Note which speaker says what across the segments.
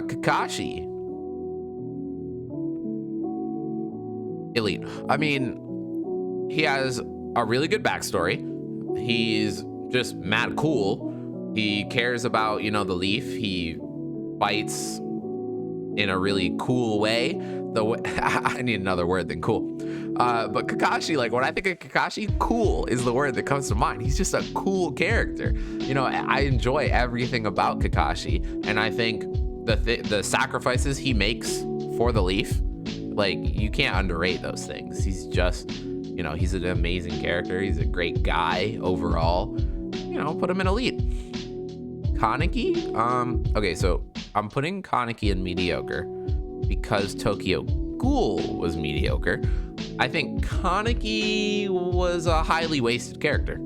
Speaker 1: Kakashi. Elite. I mean, he has a really good backstory. He's just mad cool. He cares about, you know, the leaf. He fights in a really cool way. I need another word than cool. But Kakashi, like when I think of Kakashi, cool is the word that comes to mind. He's just a cool character. You know, I enjoy everything about Kakashi, and I think the sacrifices he makes for the leaf, like you can't underrate those things. He's just, you know, he's an amazing character. He's a great guy overall. You know, put him in elite. Kaneki, okay, so I'm putting Kaneki in mediocre because Tokyo Ghoul was mediocre. I think Kaneki was a highly wasted character.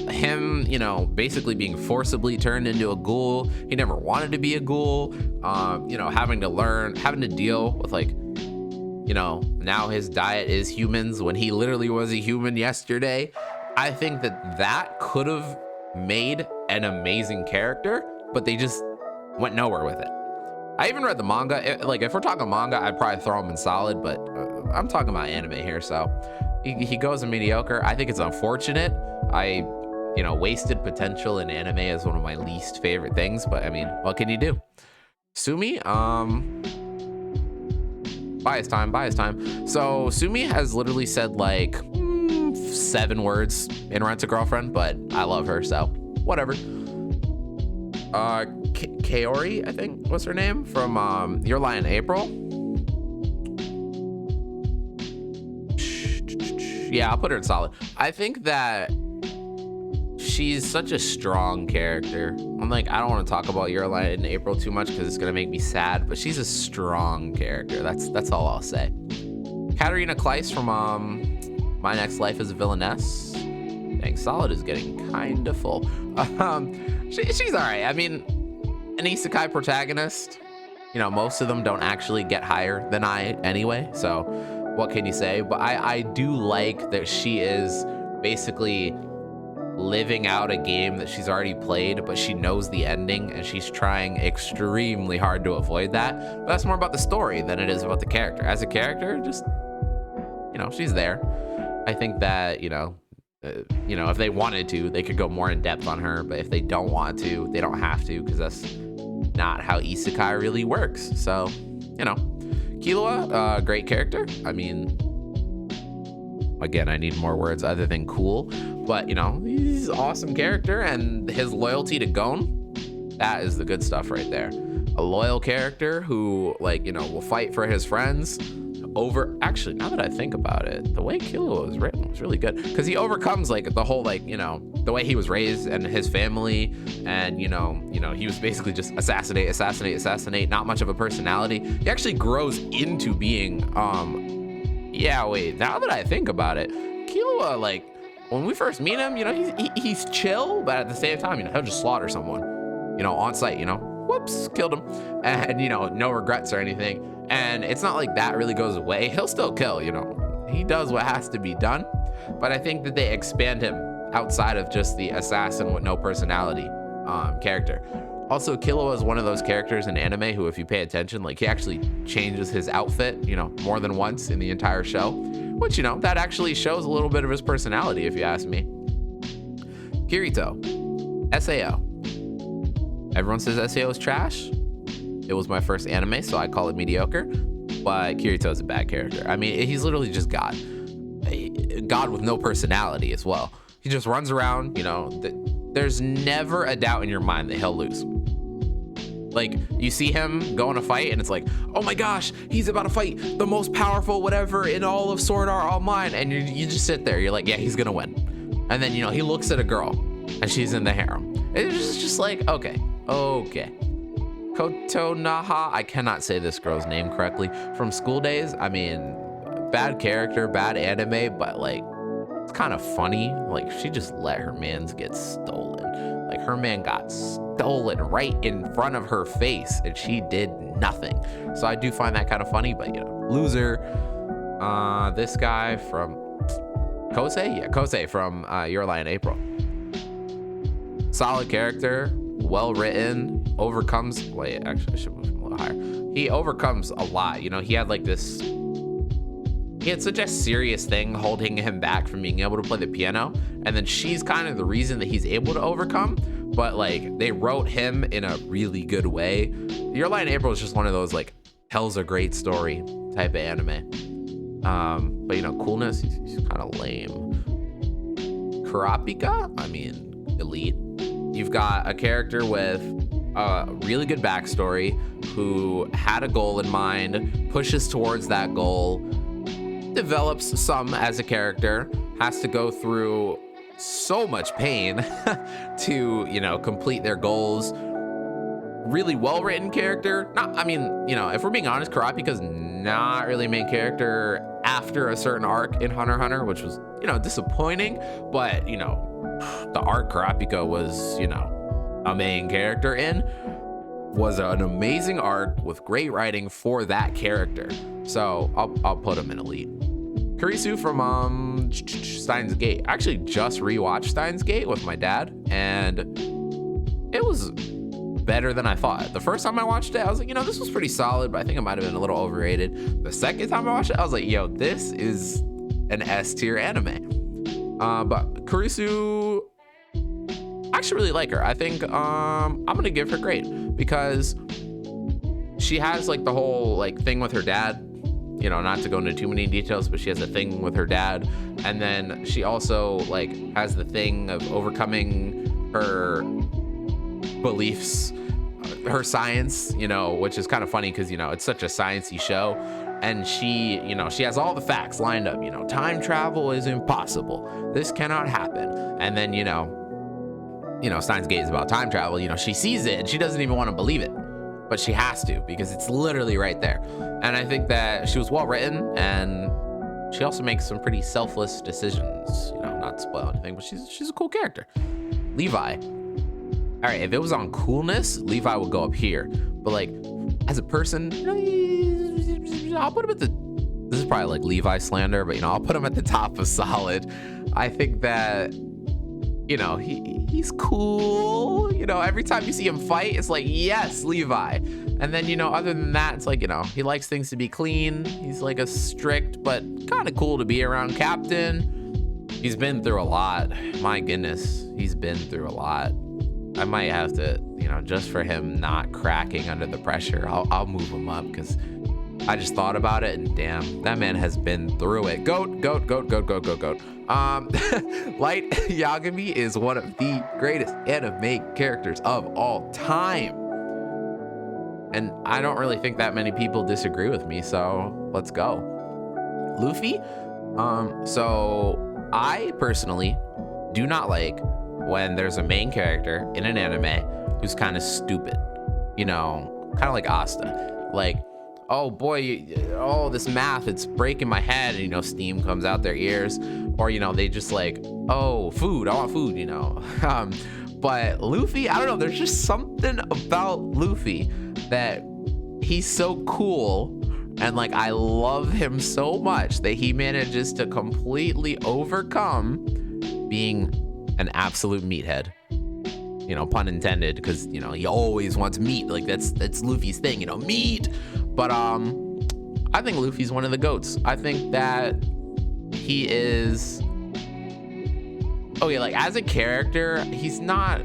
Speaker 1: Him, you know, basically being forcibly turned into a ghoul. He never wanted to be a ghoul. You know, having to deal with, like, you know, now his diet is humans when he literally was a human yesterday. I think that could have made an amazing character, but they just went nowhere with it. I even read the manga. Like, if we're talking manga, I'd probably throw him in solid, but I'm talking about anime here, so he goes in mediocre. I think it's unfortunate. You know, wasted potential in anime is one of my least favorite things, but I mean, what can you do? Sumi, bias time. So Sumi has literally said like 7 words in Rent a Girlfriend, but I love her, so whatever. Kaori, I think was her name, from Your Lie in April. Yeah, I'll put her in solid. I think that she's such a strong character. I'm like, I don't want to talk about Your Lie in April too much because it's gonna make me sad, but she's a strong character. That's all I'll say. Katarina Kleiss from My Next Life as a Villainess. Dang, solid is getting kind of full. She's all right. I mean, an isekai protagonist, you know, most of them don't actually get higher than I anyway, so what can you say? But I do like that she is basically living out a game that she's already played, but she knows the ending and she's trying extremely hard to avoid that. But that's more about the story than it is about the character. As a character, just, you know, she's there. I think that, you know, if they wanted to, they could go more in depth on her, but if they don't want to, they don't have to, because that's not how isekai really works. So, you know, Killua, great character. I mean, again, I need more words other than cool, but you know, he's an awesome character, and his loyalty to Gon, that is the good stuff right there. A loyal character who, like, you know, will fight for his friends over. Actually, now that I think about it, the way Killua was written was really good, because he overcomes like the whole, like, you know, the way he was raised and his family, and you know he was basically just assassinate, not much of a personality. He actually grows into being yeah, wait, now that I think about it, Killua, like, when we first meet him, you know, he's chill, but at the same time, you know, he'll just slaughter someone, you know, on sight, you know, whoops, killed him, and, you know, no regrets or anything. And it's not like that really goes away. He'll still kill, you know, he does what has to be done, but I think that they expand him outside of just the assassin with no personality character. Also, Killua is one of those characters in anime who, if you pay attention, like, he actually changes his outfit, you know, more than once in the entire show, which, you know, that actually shows a little bit of his personality, if you ask me. Kirito, SAO. Everyone says SAO is trash. It was my first anime, so I call it mediocre, but Kirito is a bad character. I mean, he's literally just God. God with no personality as well. He just runs around, you know, there's never a doubt in your mind that he'll lose. Like, you see him go in a fight and it's like, oh my gosh, he's about to fight the most powerful whatever in all of Sword Art Online, and you just sit there, you're like, yeah, he's gonna win. And then, you know, he looks at a girl and she's in the harem. It's just like, okay. Koto Naha, I cannot say this girl's name correctly, from School Days. I mean, bad character, bad anime, but like, it's kind of funny. Like, she just let her mans get stolen. Like, her man got stolen right in front of her face and she did nothing. So I do find that kind of funny, but, you know, loser. This guy from Kosei? Yeah, Kosei from Your Lie in April. Solid character, well written, overcomes. Wait, actually, I should move him a little higher. He overcomes a lot. You know, he had such a serious thing holding him back from being able to play the piano, and then she's kind of the reason that he's able to overcome. But like, they wrote him in a really good way. Your Lie in April is just one of those like tells a great story type of anime. But you know, coolness, he's kind of lame. Kurapika, I mean, elite. You've got a character with a really good backstory who had a goal in mind, pushes towards that goal, develops some as a character, has to go through so much pain to, you know, complete their goals. Really well-written character. I mean, you know, if we're being honest, Kurapika's not really a main character after a certain arc in Hunter x Hunter, which was, you know, disappointing. But, you know, the arc Kurapika was, you know, a main character in was an amazing arc with great writing for that character. So I'll put him in elite. Kurisu from Steins Gate. I actually just rewatched Steins Gate with my dad, and it was better than I thought. The first time I watched it, I was like, you know, this was pretty solid, but I think it might have been a little overrated. The second time I watched it, I was like, yo, this is an S tier anime. But Kurisu, I actually really like her. I think I'm gonna give her great because she has like the whole like thing with her dad. You know, not to go into too many details, but she has a thing with her dad, and then she also like has the thing of overcoming her beliefs, her science, you know, which is kind of funny because, you know, it's such a sciencey show, and she, you know, she has all the facts lined up. You know, time travel is impossible, this cannot happen. And then, you know, Steins Gate is about time travel. You know, she sees it and she doesn't even want to believe it, but she has to because it's literally right there. And I think that she was well written, and she also makes some pretty selfless decisions. You know, not to spoil anything, but she's a cool character. Levi. All right, if it was on coolness, Levi would go up here. But like, as a person, you know, I'll put him at the. This is probably like Levi slander, but you know, I'll put him at the top of solid. I think that, you know, he's cool. You know, every time you see him fight, it's like, yes, Levi. And then, you know, other than that, it's like, you know, he likes things to be clean. He's like a strict, but kind of cool to be around captain. He's been through a lot. My goodness, he's been through a lot. I might have to, you know, just for him not cracking under the pressure, I'll move him up because I just thought about it, and damn, that man has been through it. Goat. Light Yagami is one of the greatest anime characters of all time. And I don't really think that many people disagree with me, so let's go. Luffy. So I personally do not like when there's a main character in an anime who's kind of stupid. You know, kind of like Asta. Like, oh boy, oh, this math, it's breaking my head, and, you know, steam comes out their ears. Or, you know, they just like, oh, food, I want food, you know. But Luffy, I don't know, there's just something about Luffy that he's so cool, and like, I love him so much that he manages to completely overcome being an absolute meathead. You know, pun intended, because, you know, he always wants meat. Like, that's Luffy's thing, you know, meat. But I think Luffy's one of the goats. I think that he is, okay, like, as a character, he's not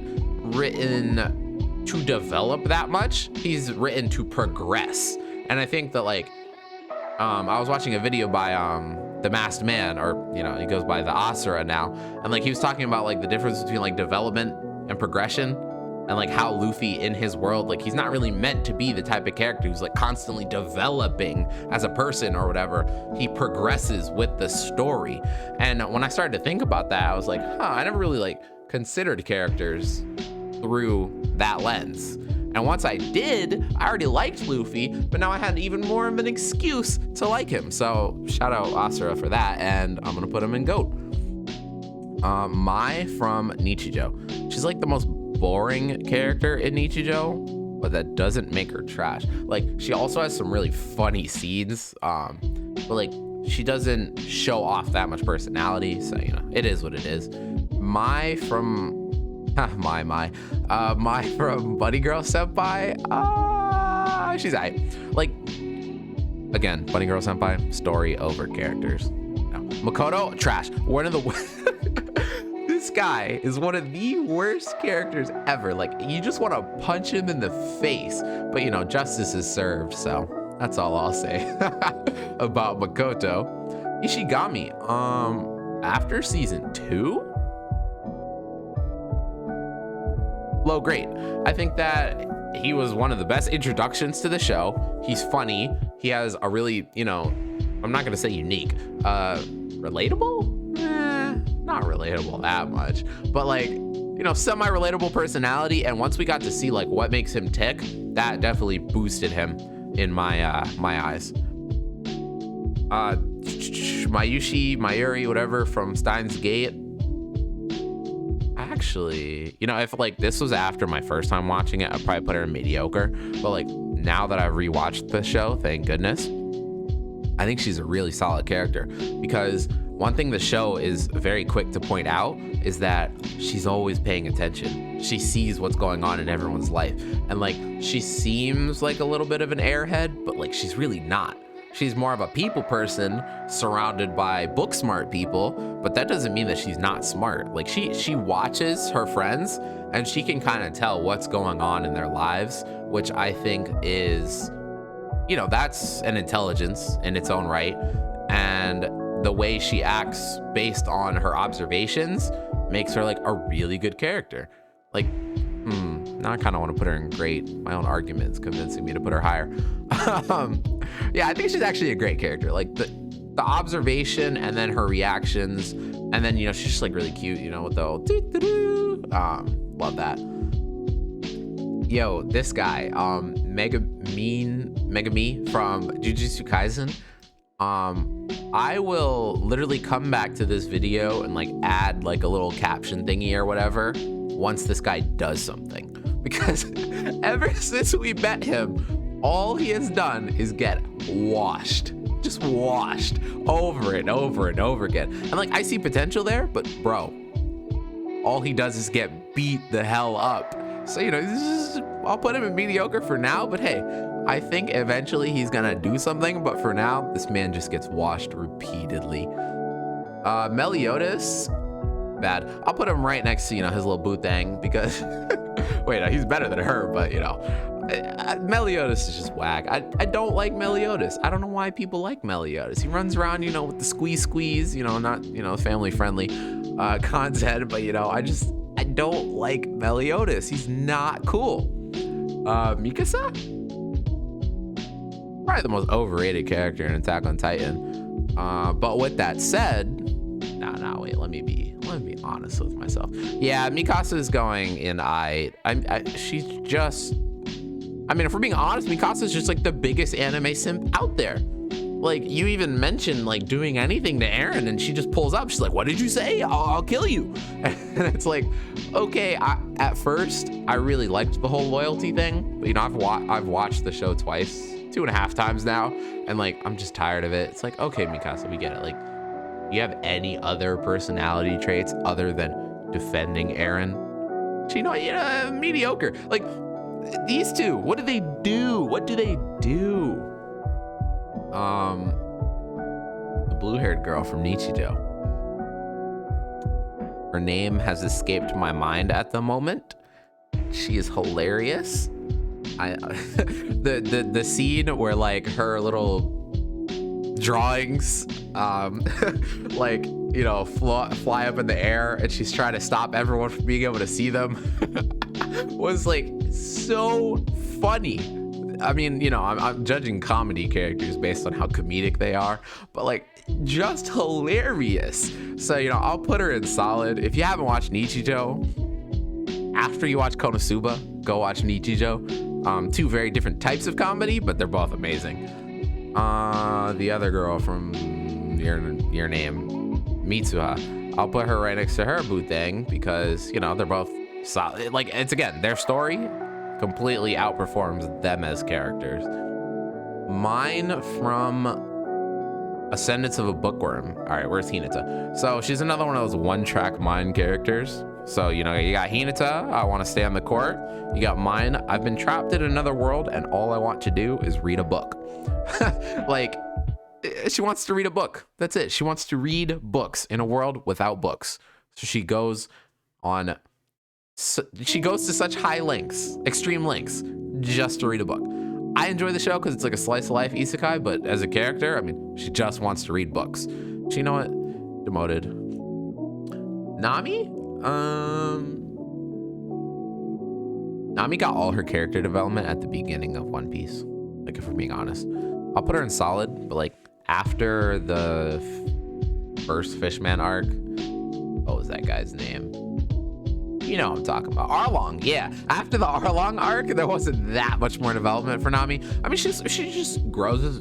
Speaker 1: written to develop that much. He's written to progress. And I think that, like, I was watching a video by the Masked Man, or, you know, he goes by the Asura now, and like, he was talking about like the difference between like development and progression, and like how Luffy in his world, like, he's not really meant to be the type of character who's like constantly developing as a person or whatever. He progresses with the story. And when I started to think about that, I was like, I never really like considered characters through that lens. And once I did, I already liked Luffy, but now I had even more of an excuse to like him. So shout out Asura for that, and I'm gonna put him in GOAT. Mai from Nichijou. She's like the most boring character in Nichijou, but that doesn't make her trash. Like, she also has some really funny scenes, but like, she doesn't show off that much personality, so, you know, it is what it is. Mai from Mai from Bunny Girl Senpai. She's like, again, Bunny Girl Senpai, story over characters. No. Makoto, trash. One of the this guy is one of the worst characters ever. Like, you just want to punch him in the face, but you know, justice is served. So that's all I'll say about Makoto. Ishigami, after season 2, low grade. I think that he was one of the best introductions to the show. He's funny. He has a really, you know, I'm not gonna say unique, relatable? Not relatable that much, but like, you know, semi-relatable personality. And once we got to see like what makes him tick, that definitely boosted him in my my eyes. Mayuri, whatever, from Steins Gate. Actually, you know, if like this was after my first time watching it, I'd probably put her in mediocre. But like now that I've rewatched the show, thank goodness, I think she's a really solid character, because one thing the show is very quick to point out is that she's always paying attention. She sees what's going on in everyone's life. And like, she seems like a little bit of an airhead, but like, she's really not. She's more of a people person surrounded by book smart people, but that doesn't mean that she's not smart. Like, she watches her friends and she can kind of tell what's going on in their lives, which I think is, you know, that's an intelligence in its own right. And the way she acts based on her observations makes her like a really good character. Like, now I kind of want to put her in great. My own arguments convincing me to put her higher. Yeah, I think she's actually a great character. Like the observation and then her reactions, and then, you know, she's just like really cute, you know, with the old love that. Yo, this guy, Megami from Jujutsu Kaisen. I will literally come back to this video and like add like a little caption thingy or whatever once this guy does something, because ever since we met him, all he has done is get washed, just washed over and over and over again. And like, I see potential there, but bro, all he does is get beat the hell up. So, you know, I'll put him in mediocre for now, but hey, I think eventually he's gonna do something, but for now, this man just gets washed repeatedly. Meliodas, bad. I'll put him right next to, you know, his little boo thing, because wait, no, he's better than her, but you know, Meliodas is just whack. I don't like Meliodas. I don't know why people like Meliodas. He runs around, you know, with the squeeze, you know, not, you know, family friendly content, but you know, I don't like Meliodas. He's not cool. Mikasa? Probably the most overrated character in Attack on Titan. But with that said, wait, let me be honest with myself. Yeah, Mikasa is going in she's just, I mean, if we're being honest, Mikasa is just like the biggest anime simp out there. Like, you even mentioned like doing anything to Eren and she just pulls up. She's like, what did you say? I'll kill you. And it's like, okay, at first I really liked the whole loyalty thing, but you know, I've watched the show twice, 2.5 times now, and like, I'm just tired of it. It's like, okay, Mikasa, we get it. Like, you have any other personality traits other than defending Eren? So, you know, mediocre. Like, these two, what do they do? What do they do? The blue-haired girl from Nichijou. Her name has escaped my mind at the moment. She is hilarious. The scene where like her little drawings like, you know, fly up in the air and she's trying to stop everyone from being able to see them was like so funny. I mean, you know, I'm judging comedy characters based on how comedic they are, but like, just hilarious. So, you know, I'll put her in solid. If you haven't watched Nichijou, after you watch Konosuba, go watch Nichijou. Two very different types of comedy, but they're both amazing. The other girl from your name, Mitsuha, I'll put her right next to her Butang, because, you know, they're both solid. Like, it's, again, their story completely outperforms them as characters. Mine from Ascendance of a Bookworm. All right, where's Hinata? So she's another one of those one-track mind characters. So, you know, you got Hinata, I want to stay on the court. You got mine, I've been trapped in another world and all I want to do is read a book. Like, she wants to read a book. That's it. She wants to read books in a world without books. So she goes to such high lengths, extreme lengths, just to read a book. I enjoy the show because it's like a slice of life isekai, but as a character, I mean, she just wants to read books. So you know what? Demoted. Nami? Nami got all her character development at the beginning of One Piece. Like, if we're being honest. I'll put her in solid, but like after the first Fishman arc, what was that guy's name? You know what I'm talking about. Arlong, yeah. After the Arlong arc, there wasn't that much more development for Nami. I mean, she just grows,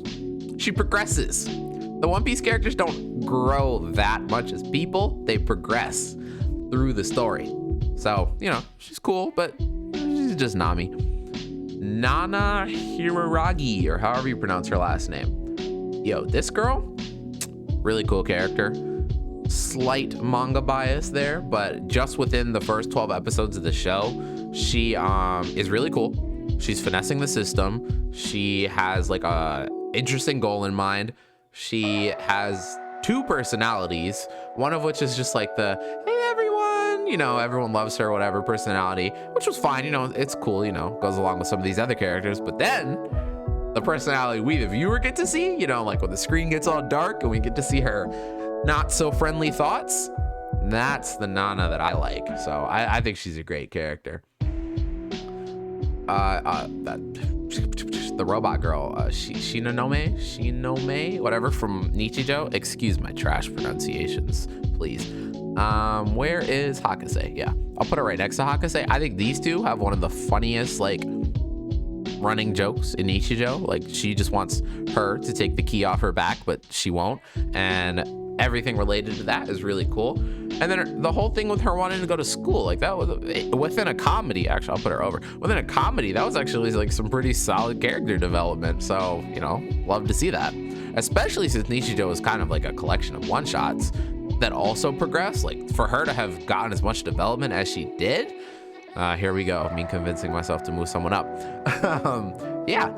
Speaker 1: she progresses. The One Piece characters don't grow that much as people. They progress through the story. So, you know, she's cool, but she's just Nami. Nana Hiraragi, or however you pronounce her last name. Yo, this girl, really cool character. Slight manga bias there, but just within the first 12 episodes of the show, she is really cool. She's finessing the system. She has like a interesting goal in mind. She has two personalities, one of which is just like the, hey everyone, you know, everyone loves her, whatever personality, which was fine, you know, it's cool, you know, goes along with some of these other characters. But then the personality we, the viewer, get to see, you know, like when the screen gets all dark and we get to see her not so friendly thoughts, that's the Nana that I like. So I think she's a great character. The robot girl, Shinonome, whatever, from Nichijou. Excuse my trash pronunciations, please. Where is Hakase? Yeah, I'll put it right next to Hakase. I think these two have one of the funniest, like, running jokes in Nichijou. Like, she just wants her to take the key off her back, but she won't. And everything related to that is really cool. And then the whole thing with her wanting to go to school, like that was within a comedy. Actually, I'll put her over. Within a comedy, that was actually like some pretty solid character development. So, you know, love to see that. Especially since Nichijou is kind of like a collection of one-shots that also progress. Like, for her to have gotten as much development as she did, here we go, me convincing myself to move someone up. Yeah,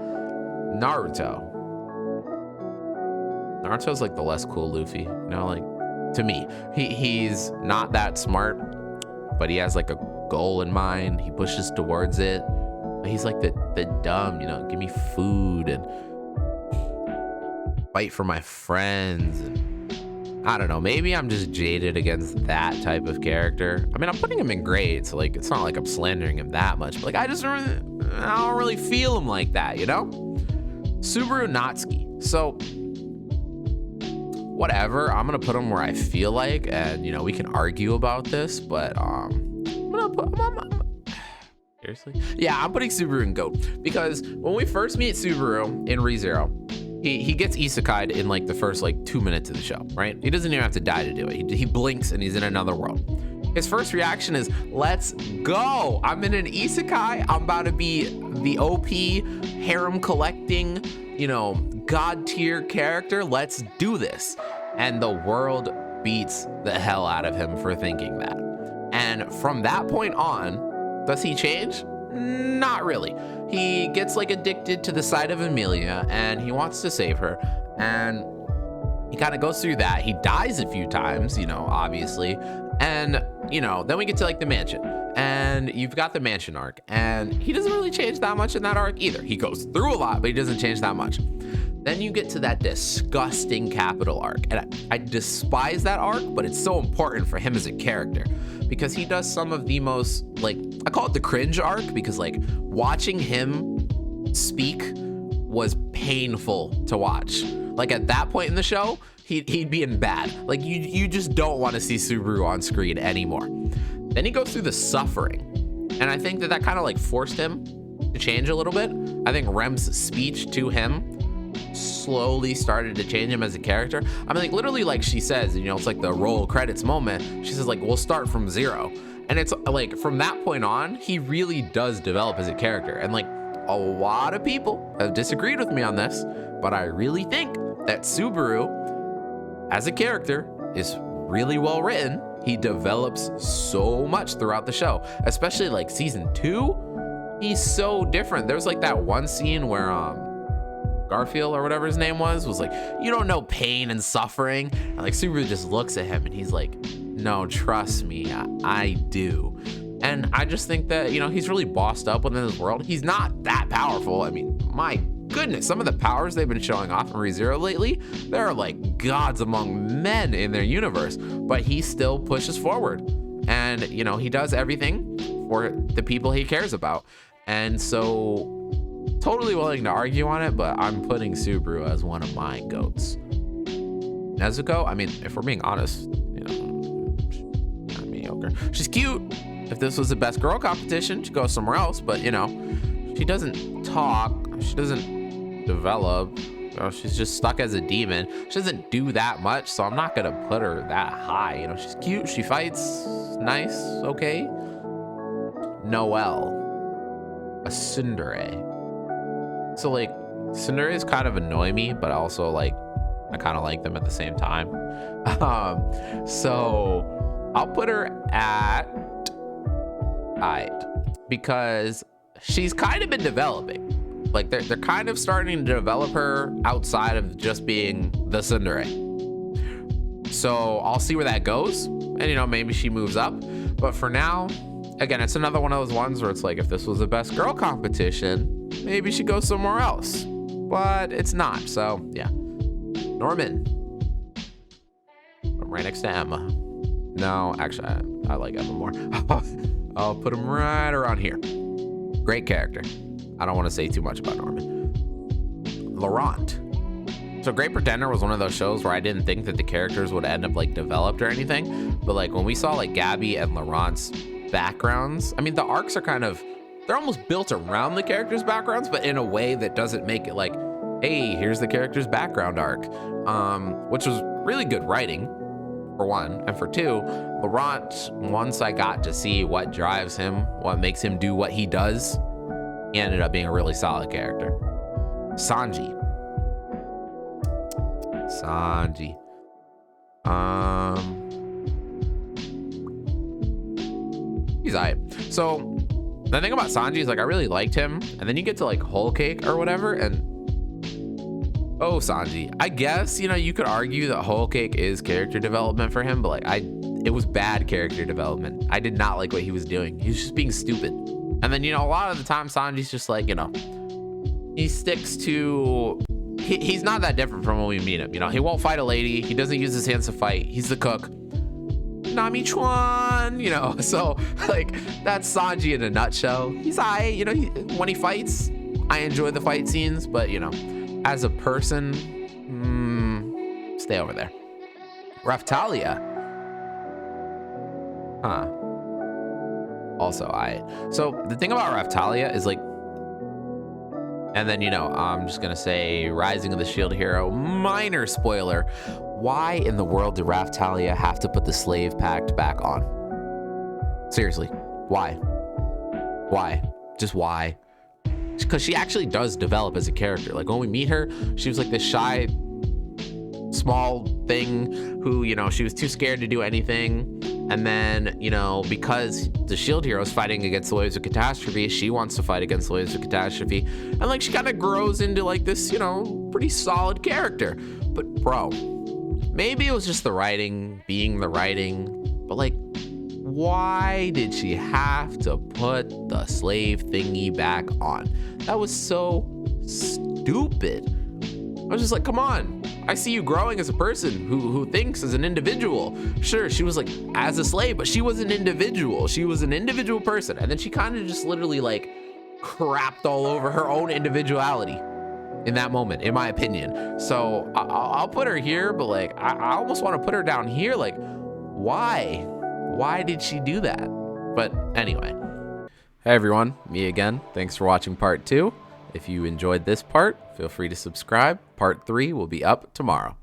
Speaker 1: Naruto. Naruto's like the less cool Luffy, you know, like, to me. He's not that smart, but he has like a goal in mind. He pushes towards it. But he's like the dumb, you know, give me food and fight for my friends. And I don't know, maybe I'm just jaded against that type of character. I mean, I'm putting him in grade, so like, it's not like I'm slandering him that much, but like, I don't really feel him like that, you know? Subaru Natsuki. So, whatever, I'm gonna put him where I feel like, and you know, we can argue about this, but seriously, yeah, I'm putting Subaru in GOAT, because when we first meet Subaru in ReZero, he gets isekai'd in like the first like 2 minutes of the show, right? He doesn't even have to die to do it. He blinks and he's in another world. His first reaction is, let's go, I'm in an isekai, I'm about to be the OP harem collecting, you know, god tier character, let's do this. And the world beats the hell out of him for thinking that. And from that point on, does he change? Not really. He gets like addicted to the sight of Emilia and he wants to save her. And he kind of goes through that. He dies a few times, you know, obviously. And, you know, then we get to like the mansion. And you've got the mansion arc. And he doesn't really change that much in that arc either. He goes through a lot, but he doesn't change that much. Then you get to that disgusting capital arc. And I despise that arc, but it's so important for him as a character. Because he does some of the most, like, I call it the cringe arc, because like watching him speak was painful to watch. Like at that point in the show, he'd be in bad. Like you just don't want to see Subaru on screen anymore. Then he goes through the suffering. And I think that kind of like forced him to change a little bit. I think Rem's speech to him slowly started to change him as a character. I mean, like literally, like she says, you know, it's like the roll credits moment. She says like, we'll start from zero. And it's like, from that point on, he really does develop as a character. And like a lot of people have disagreed with me on this, but I really think that Subaru as a character is really well written. he develops so much throughout the show, especially like season 2. He's so different. There's like that one scene where Garfield or whatever his name was like, you don't know pain and suffering, and like Subaru just looks at him and he's like, no, trust me, I do. And I just think that, you know, he's really bossed up within this world. He's not that powerful. I mean, my goodness, some of the powers they've been showing off in ReZero lately, they're like gods among men in their universe, but he still pushes forward. And, you know, he does everything for the people he cares about. And so, totally willing to argue on it, but I'm putting Subaru as one of my goats. Nezuko, I mean, if we're being honest, you know, not mediocre. She's cute. If this was the best girl competition, she'd go somewhere else, but, you know, she doesn't talk. She doesn't develop. You know, she's just stuck as a demon. She doesn't do that much, so I'm not going to put her that high. You know, she's cute. She fights. Nice. Okay. Noelle. A tsundere. So, like, tsunderes kind of annoy me, but also, like, I kind of like them at the same time. So I'll put her at 8 because she's kind of been developing. Like, they're kind of starting to develop her outside of just being the tsundere. So I'll see where that goes, and, you know, maybe she moves up. But for now, again, it's another one of those ones where it's like, if this was the best girl competition, maybe she goes somewhere else, but it's not. So yeah, Norman. I'm right next to Emma. No, actually, I like Emma more. I'll put him right around here. Great character. I don't want to say too much about Norman. Laurent. So Great Pretender was one of those shows where I didn't think that the characters would end up like developed or anything, but like when we saw like Gabby and Laurent's backgrounds, I mean, the arcs are kind of, they're almost built around the characters' backgrounds, but in a way that doesn't make it like, hey, here's the character's background arc, which was really good writing, for one. And for two, Laurent, once I got to see what drives him, what makes him do what he does, he ended up being a really solid character. Sanji. He's alright. So the thing about Sanji is like I really liked him, and then you get to like Whole Cake or whatever, and oh, Sanji, I guess, you know, you could argue that Whole Cake is character development for him, but like it was bad character development. I did not like what he was doing. He was just being stupid. And then, you know, a lot of the time Sanji's just like, you know, he sticks to, he's not that different from when we meet him. You know, he won't fight a lady. He doesn't use his hands to fight. He's the cook. Nami Chuan, you know, so like that's Sanji in a nutshell. He's alright, you know, when he fights, I enjoy the fight scenes, but you know, as a person, stay over there. Raphtalia. Also, so the thing about Raphtalia is like, and then, you know, I'm just gonna say Rising of the Shield Hero, minor spoiler. Why in the world did Raphtalia have to put the slave pact back on? Seriously, why? Why? Just why? Because she actually does develop as a character. Like when we meet her, she was like this shy, small thing who, you know, she was too scared to do anything. And then, you know, because the Shield Hero is fighting against the Waves of Catastrophe, she wants to fight against the Waves of Catastrophe. And like she kind of grows into like this, you know, pretty solid character. But bro, maybe it was just the writing being the writing, but like, why did she have to put the slave thingy back on? That was so stupid. I was just like, come on. I see you growing as a person who thinks as an individual. Sure, she was like as a slave, but she was an individual. She was an individual person. And then she kind of just literally like crapped all over her own individuality in that moment, in my opinion. So I'll put her here, but like, I almost want to put her down here. Like, why? Why did she do that? But anyway. Hey everyone, me again. Thanks for watching part 2. If you enjoyed this part, feel free to subscribe. Part 3 will be up tomorrow.